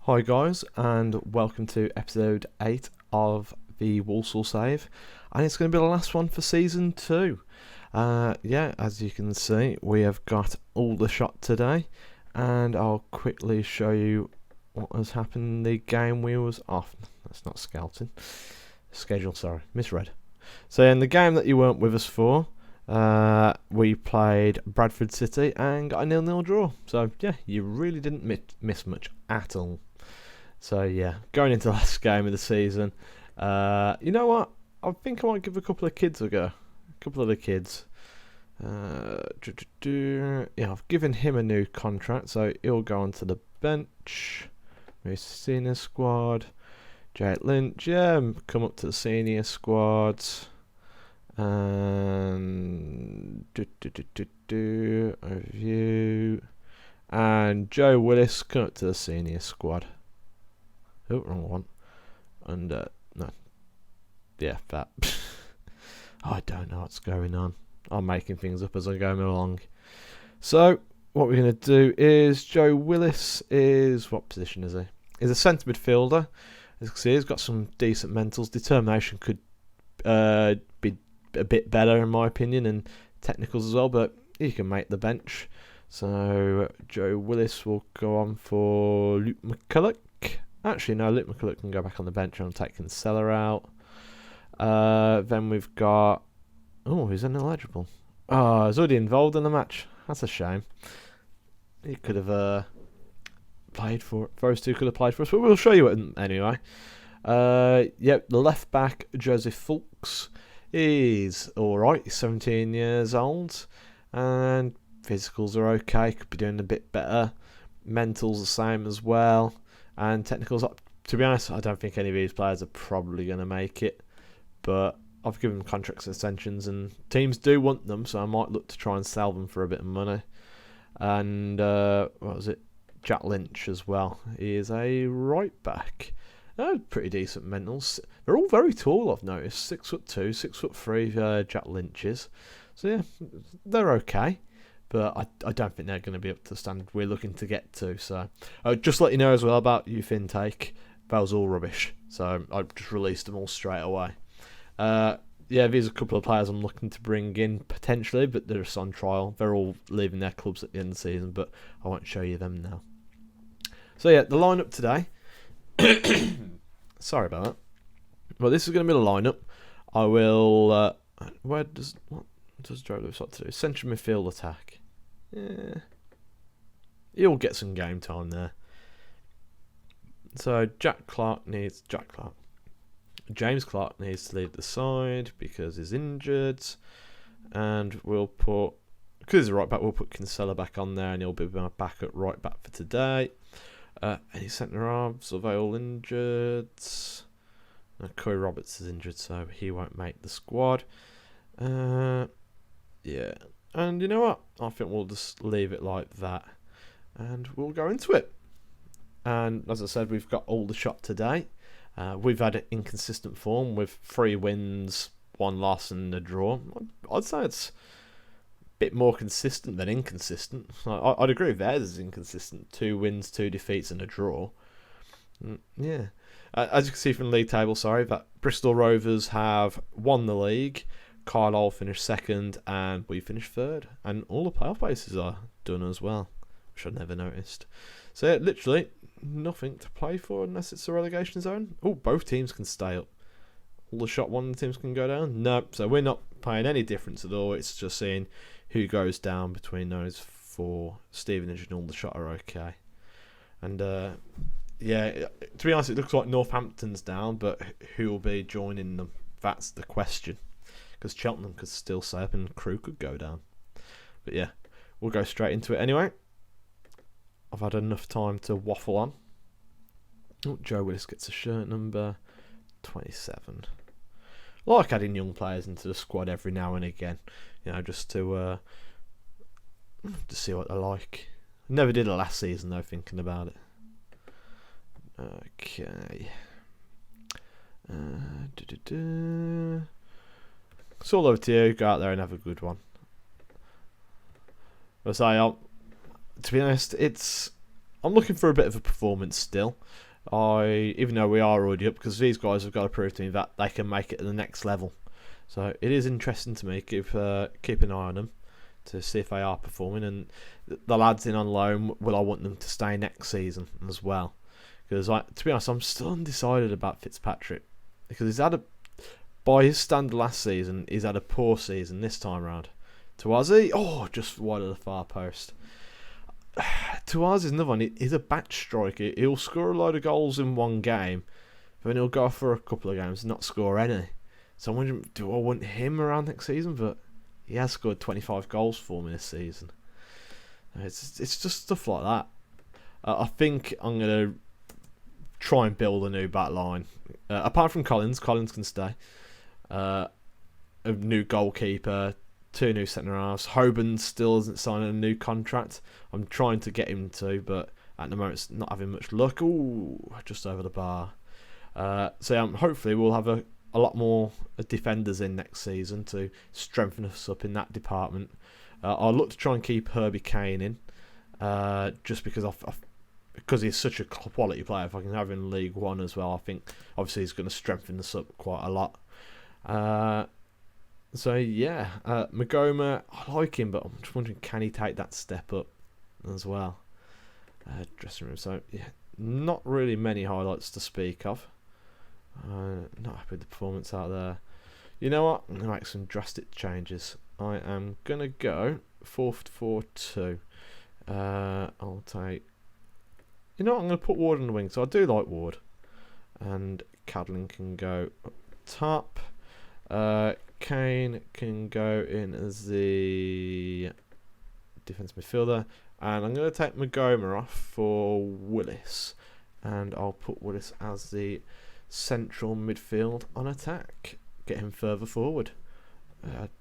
Hi guys, and welcome to episode 8 of the Walsall save, and it's going to be the last one for season 2. As you can see, we have got Aldershot today, and I'll quickly show you what has happened in the game we was off. That's not scouting. Schedule, sorry, misread. So in the game that you weren't with us for, we played Bradford City and got a 0-0 draw. So yeah, you really didn't miss much at all. So yeah, going into the last game of the season, you know what? I think I might give a couple of kids a go. A couple of the kids. I've given him a new contract, so he'll go onto the bench. Move to senior squad. Jake Lynch, come up to the senior squad. And review. And Joe Willis, come up to the senior squad. Oh, wrong one. And that. I don't know what's going on. I'm making things up as I go along. So what we're going to do is Joe Willis is, what position is he? He's a centre midfielder. As you can see, he's got some decent mentals. Determination could be a bit better in my opinion, and technicals as well, but he can make the bench. So Joe Willis will go on for Luke McCulloch. Actually, no, Luke McCulloch can go back on the bench. I'm taking Seller out. Then we've got... Oh, he's ineligible. Oh, he's already involved in the match. That's a shame. He could have played for... Those two could have played for us, but we'll show you it anyway. The left back, Joseph Fulks. He's alright. He's 17 years old. And physicals are okay. Could be doing a bit better. Mentals the same as well. And technicals, to be honest, I don't think any of these players are probably going to make it. But I've given them contract extensions and teams do want them, so I might look to try and sell them for a bit of money. And, Jack Lynch as well. He is a right back. Pretty decent mentals. They're all very tall, I've noticed. 6'2", 6'3", Jack Lynch is. So yeah, they're okay. But I don't think they're going to be up to the standard we're looking to get to. So just let you know as well about youth intake. That was all rubbish. So I just released them all straight away. These are a couple of players I'm looking to bring in potentially, but they're just on trial. They're all leaving their clubs at the end of the season, but I won't show you them now. So yeah, the lineup today. Sorry about that. Well, this is going to be the lineup. I will... what does Joe Lewis like to do? Central midfield attack. Yeah. He'll get some game time there. So James Clark needs to leave the side because he's injured. And we'll put... Because he's a right back, we'll put Kinsella back on there and he'll be my back at right back for today. Any centre halves, are they all injured? Corey Roberts is injured, so he won't make the squad. And you know what? I think we'll just leave it like that. And we'll go into it. And as I said, we've got Aldershot today. We've had inconsistent form with 3 wins, 1 loss and a draw. I'd say it's a bit more consistent than inconsistent. I'd agree with theirs is inconsistent. 2 wins, 2 defeats and a draw. Yeah. As you can see from the league table, that Bristol Rovers have won the league. Carlisle finished 2nd and we finished 3rd. And all the playoff places are done as well, which I never noticed. So yeah, literally nothing to play for unless it's a relegation zone. Oh, both teams can stay up. Aldershot, one of the teams can go down. No, so we're not playing any difference at all. It's just seeing who goes down between those 4. Stevenage and Aldershot are okay. And to be honest, it looks like Northampton's down, but who will be joining them? That's the question. Because Cheltenham could still stay up and Crewe could go down. But yeah, we'll go straight into it anyway. I've had enough time to waffle on. Oh, Joe Willis gets a shirt number 27. I like adding young players into the squad every now and again, just to see what they're like. Never did it last season though, thinking about it. Okay. It's all over to you. Go out there and have a good one. But to be honest, it's I'm looking for a bit of a performance still. Even though we are already up, because these guys have got to prove to me that they can make it to the next level. So it is interesting to me. Keep an eye on them to see if they are performing. And the lads in on loan, will I want them to stay next season as well? Because to be honest, I'm still undecided about Fitzpatrick, because by his standard last season, he's had a poor season this time round. Tawazi, just wide of the far post. Tawazi's another one. He's a batch striker. He'll score a load of goals in one game, but then he'll go off for a couple of games and not score any. So I'm wondering, do I want him around next season? But he has scored 25 goals for me this season. It's just stuff like that. I think I'm going to try and build a new back line. Apart from Collins can stay. A new goalkeeper, 2 new centre halves. Hoban still hasn't signed a new contract. I'm trying to get him to, but at the moment it's not having much luck. Ooh, just over the bar. Hopefully we'll have a lot more defenders in next season to strengthen us up in that department. I'll look to try and keep Herbie Kane in, just because he's such a quality player. If I can have him in League One as well, I think obviously he's going to strengthen us up quite a lot. Magoma, I like him, but I'm just wondering, can he take that step up as well? Dressing room, so yeah, not really many highlights to speak of. Not happy with the performance out there. You know what? I'm going to make some drastic changes. I am going to go 4-4-2. I'll take... You know what? I'm going to put Ward on the wing. So I do like Ward. And Cadlin can go up top. Kane can go in as the defensive midfielder. And I'm going to take Magoma off for Willis. And I'll put Willis as the central midfield on attack. Get him further forward.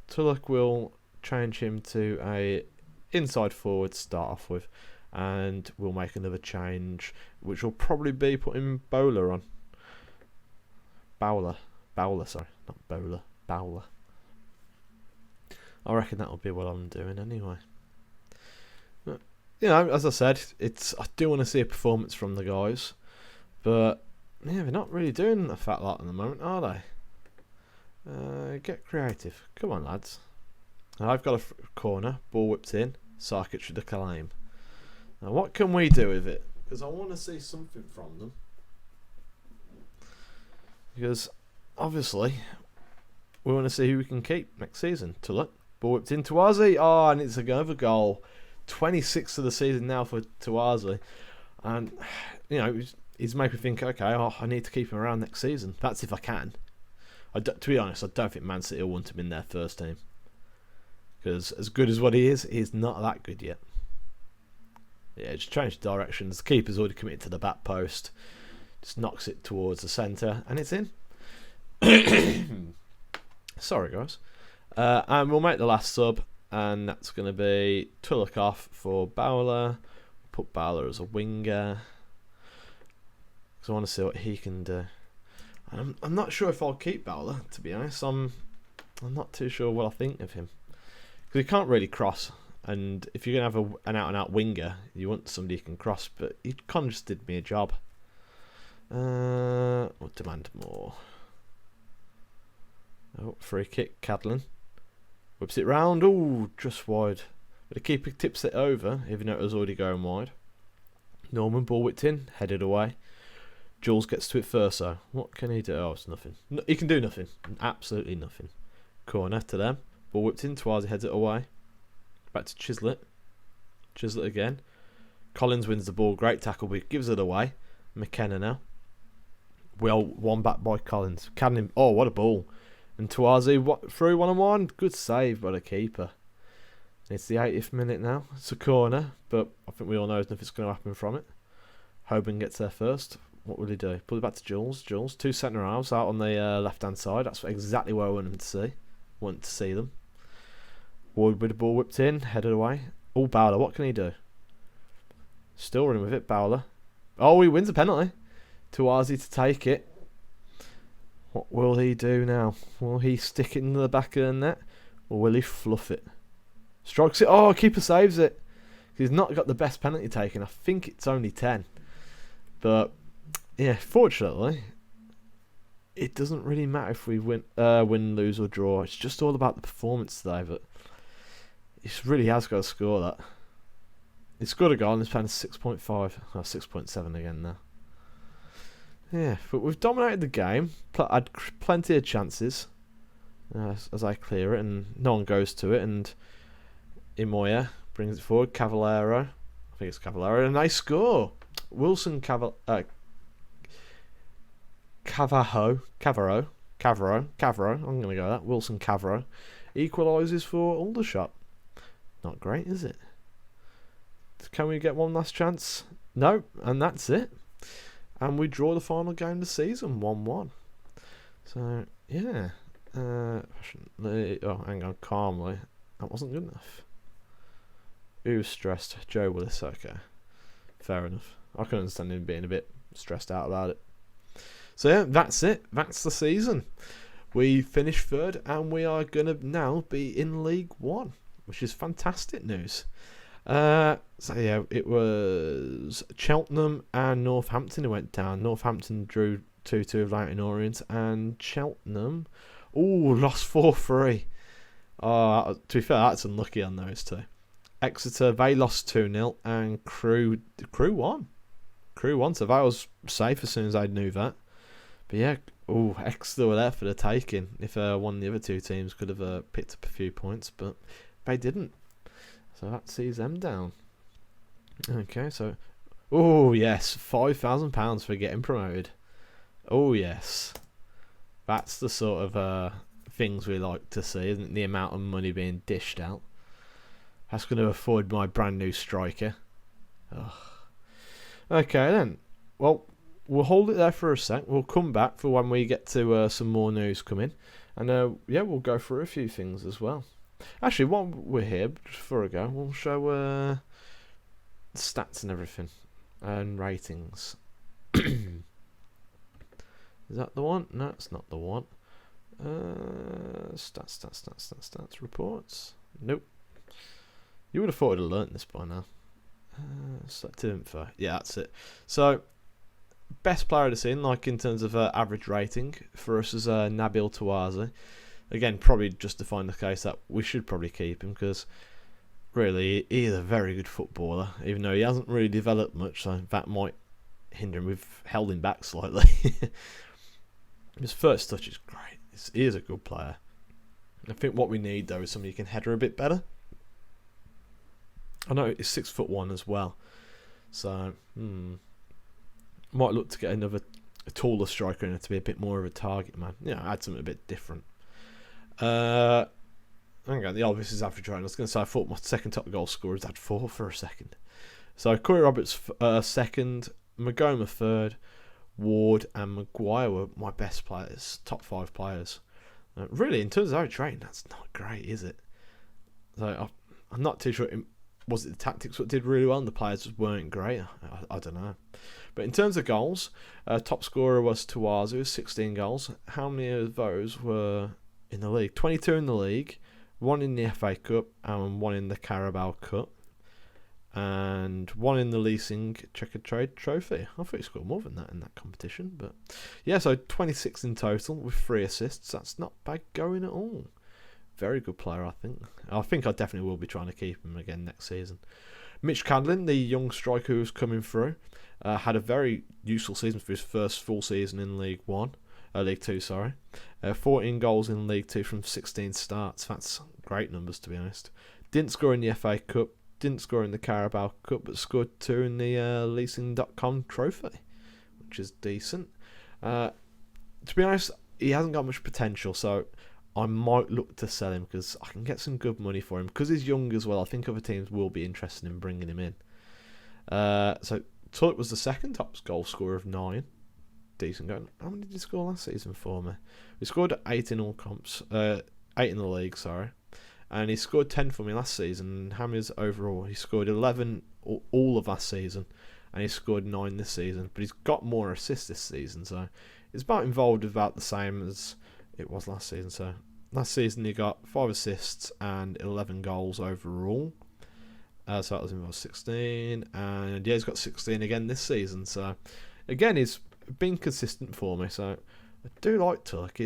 Tulloch will change him to a inside forward to start off with, and we'll make another change, which will probably be putting Bowler on. Bowler, sorry, not Bowler. Bowler. I reckon that'll be what I'm doing anyway. But, as I said, I do want to see a performance from the guys, but yeah, they're not really doing a fat lot at the moment, are they? Get creative. Come on, lads. I've got a corner. Ball whipped in. Sarkic with the claim. Now, what can we do with it? Because I want to see something from them. Because, obviously, we want to see who we can keep next season. Tulloch. Ball whipped in. Tawazi. Oh, and it's another goal. 26th of the season now for Tawazi. And, he's making me think, okay, I need to keep him around next season. That's if I can. To be honest, I don't think Man City will want him in their first team. Because as good as what he is, he's not that good yet. Yeah, just change directions. The keeper's already committed to the back post. Just knocks it towards the centre, and it's in. Sorry, guys. And we'll make the last sub, and that's going to be Tulloch off for Bowler. Put Bowler as a winger. Because I want to see what he can do. I'm not sure if I'll keep Bowler, to be honest. I'm not too sure what I think of him. Because he can't really cross. And if you're going to have an out-and-out winger, you want somebody who can cross. But he kind of just did me a job. We'll demand more. Oh, free kick, Cadlin. Whips it round. Oh, just wide. But the keeper tips it over, even though it was already going wide. Norman, ball whipped in, headed away. Jules gets to it first, though. What can he do? Oh, it's nothing. No, he can do nothing. Absolutely nothing. Corner to them. Ball whipped in. Tawazi heads it away. Back to Chislett. Chislett again. Collins wins the ball. Great tackle, but gives it away. McKenna now. Well, one back by Collins. Cannon. Oh, what a ball. And Tawazi through 1-on-1. Good save by the keeper. It's the 80th minute now. It's a corner, but I think we all know nothing's going to happen from it. Hoban gets there first. What will he do? Pull it back to Jules. Jules, 2 centre halves out on the left-hand side. That's exactly where I want him to see. Want to see them. Ward with the ball whipped in, headed away. Oh, Bowler, what can he do? Still running with it, Bowler. Oh, he wins a penalty. Tawazi to take it. What will he do now? Will he stick it in the back of the net? Or will he fluff it? Strikes it. Oh, keeper saves it. He's not got the best penalty taken. I think it's only 10. But, yeah, fortunately, it doesn't really matter if we win, lose, or draw. It's just all about the performance today. But he really has got to score that. He scored a goal and he's playing 6.5. Oh, 6.7 again now. Yeah, but we've dominated the game. Had plenty of chances as I clear it, and no one goes to it. And Imoya brings it forward. Cavallero, I think it's Cavallero, and they score. Wilson Cavaro. I'm going to go with that. Wilson Cavaro equalises for Aldershot. Not great, is it? Can we get one last chance? No, and that's it. And we draw the final game of the season, 1-1. So, yeah. Oh, hang on, calmly. That wasn't good enough. Who was stressed? Joe Willis, okay. Fair enough. I can understand him being a bit stressed out about it. So, yeah, that's it. That's the season. We finished third, and we are going to now be in League One, which is fantastic news. So yeah, it was Cheltenham and Northampton who went down. Northampton drew 2-2 with Leyton Orient, and Cheltenham, lost 4-3. To be fair, that's unlucky on those two. Exeter, they lost 2-0, and Crewe won. Crewe won, so that was safe as soon as I knew that. But yeah, Exeter were there for the taking. If one of the other two teams could have picked up a few points, but they didn't. So that sees them down. Okay, so... Oh, yes. £5,000 for getting promoted. Oh, yes. That's the sort of things we like to see, isn't it? The amount of money being dished out. That's going to afford my brand new striker. Ugh. Okay, then. Well, we'll hold it there for a sec. We'll come back for when we get to some more news coming. And, yeah, we'll go through a few things as well. Actually, while we're here, just before I go, we'll show stats and everything and ratings. Is that the one? No, it's not the one. Stats, reports. Nope. You would have thought I'd have learnt this by now. Selected info. Yeah, that's it. So, best player of the season, like in terms of average rating, for us is Nabil Tawazi. Again, probably justifying the case that we should probably keep him, because really he is a very good footballer, even though he hasn't really developed much, so that might hinder him. We've held him back slightly. His first touch is great. He is a good player. I think what we need, though, is somebody who can header a bit better. I know he's 6'1" as well, so might look to get a taller striker in it to be a bit more of a target man. Add something a bit different. Hang on, the obvious is average rating. I was going to say I thought my second top goal scorers had 4 for a second. So Corey Roberts second, Magoma third, Ward and Maguire were my best players, top 5 players. Really, in terms of average rating, that's not great, is it? So I'm not too sure. Was it the tactics that did really well and the players just weren't great? I don't know. But in terms of goals, top scorer was Tawazu, 16 goals. How many of those were in the league? 22 in the league, 1 in the FA Cup, and 1 in the Carabao Cup, and 1 in the Leasing Checkered Trade Trophy. I thought he scored more than that in that competition. But yeah, so 26 in total with 3 assists. That's not bad going at all. Very good player, I think. I think I definitely will be trying to keep him again next season. Mitch Cadlin, the young striker who's coming through, had a very useful season for his first full season in League 2, sorry. 14 goals in League 2 from 16 starts. That's great numbers, to be honest. Didn't score in the FA Cup, didn't score in the Carabao Cup, but scored 2 in the Leasing.com trophy, which is decent. To be honest, he hasn't got much potential, so I might look to sell him because I can get some good money for him. Because he's young as well, I think other teams will be interested in bringing him in. So Tulloch was the second top goal scorer of 9. Decent going. How many did he score last season for me? He scored 8 in all comps. 8 in the league, sorry. And he scored 10 for me last season. How many is overall? He scored 11 all of last season. And he scored 9 this season. But he's got more assists this season. So it's about involved about the same as it was last season. So last season he got 5 assists and 11 goals overall. So that was in 16, and yeah, he's got 16 again this season. So again, he's been consistent for me. So I do like Tuck.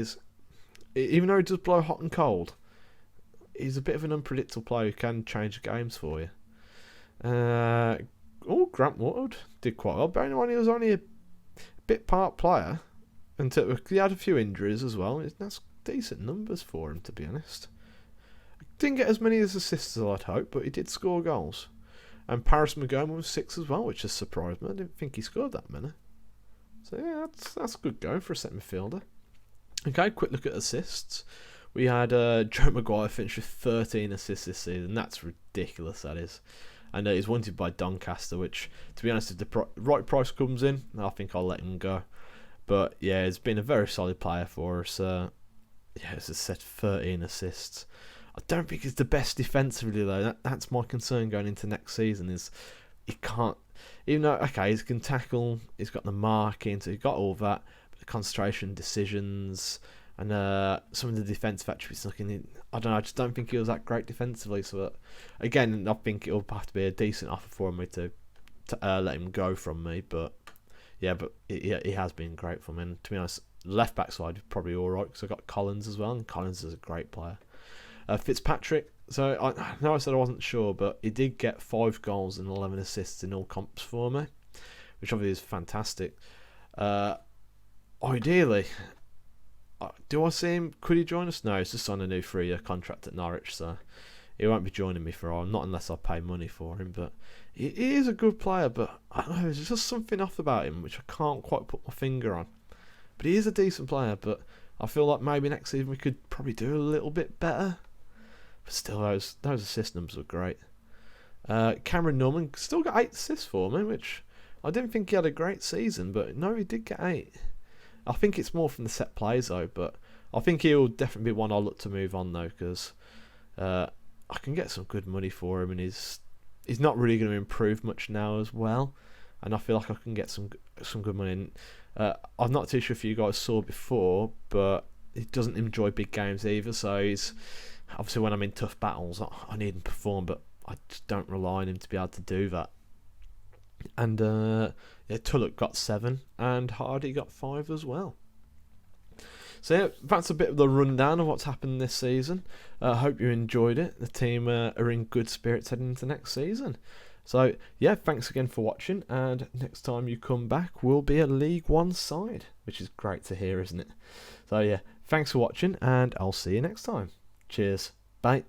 Even though he does blow hot and cold, he's a bit of an unpredictable player who can change games for you. Grant Wood did quite well. Bearing in mind he was only a bit part player, until he had a few injuries as well. That's decent numbers for him, to be honest. Didn't get as many assists as I'd hoped, but he did score goals. And Paris McGowan was 6 as well, which has surprised me. I didn't think he scored that many. So yeah, that's good going for a centre midfielder. Okay, quick look at assists. We had Joe Maguire finish with 13 assists this season. That's ridiculous, that is. And he's wanted by Doncaster, which, to be honest, if the right price comes in, I think I'll let him go. But yeah, he's been a very solid player for us. As I said, 13 assists. I don't think he's the best defensively, though. That's my concern going into next season, is he can't... Even though, okay, he can tackle, he's got the marking, so he's got all that, but the concentration, decisions, and some of the defensive attributes looking in, I don't know, I just don't think he was that great defensively. So again, I think it'll have to be a decent offer for me to let him go from me. But yeah, he has been great for me. And to be honest, left back side probably all right, because I got Collins as well, and Collins is a great player. Fitzpatrick. So I know I said I wasn't sure, but he did get 5 goals and 11 assists in all comps for me, which obviously is fantastic. Ideally, do I see him? Could he join us? No, he's just on a new 3-year contract at Norwich, so he won't be joining me for a while, not unless I pay money for him. But he is a good player, but I don't know, there's just something off about him which I can't quite put my finger on. But he is a decent player, but I feel like maybe next season we could probably do a little bit better. But still, those assist numbers were great. Cameron Norman still got 8 assists for me, which I didn't think he had a great season, but no, he did get 8. I think it's more from the set plays though, but I think he'll definitely be one I'll look to move on though, because I can get some good money for him, and he's not really going to improve much now as well, and I feel like I can get some good money. And I'm not too sure if you guys saw before, but he doesn't enjoy big games either, so he's obviously, when I'm in tough battles, I need him to perform, but I just don't rely on him to be able to do that. And Tulloch got 7, and Hardy got 5 as well. So yeah, that's a bit of the rundown of what's happened this season. I hope you enjoyed it. The team are in good spirits heading into next season. So yeah, thanks again for watching, and next time you come back, we'll be a League One side, which is great to hear, isn't it? So yeah, thanks for watching, and I'll see you next time. Cheers. Bye.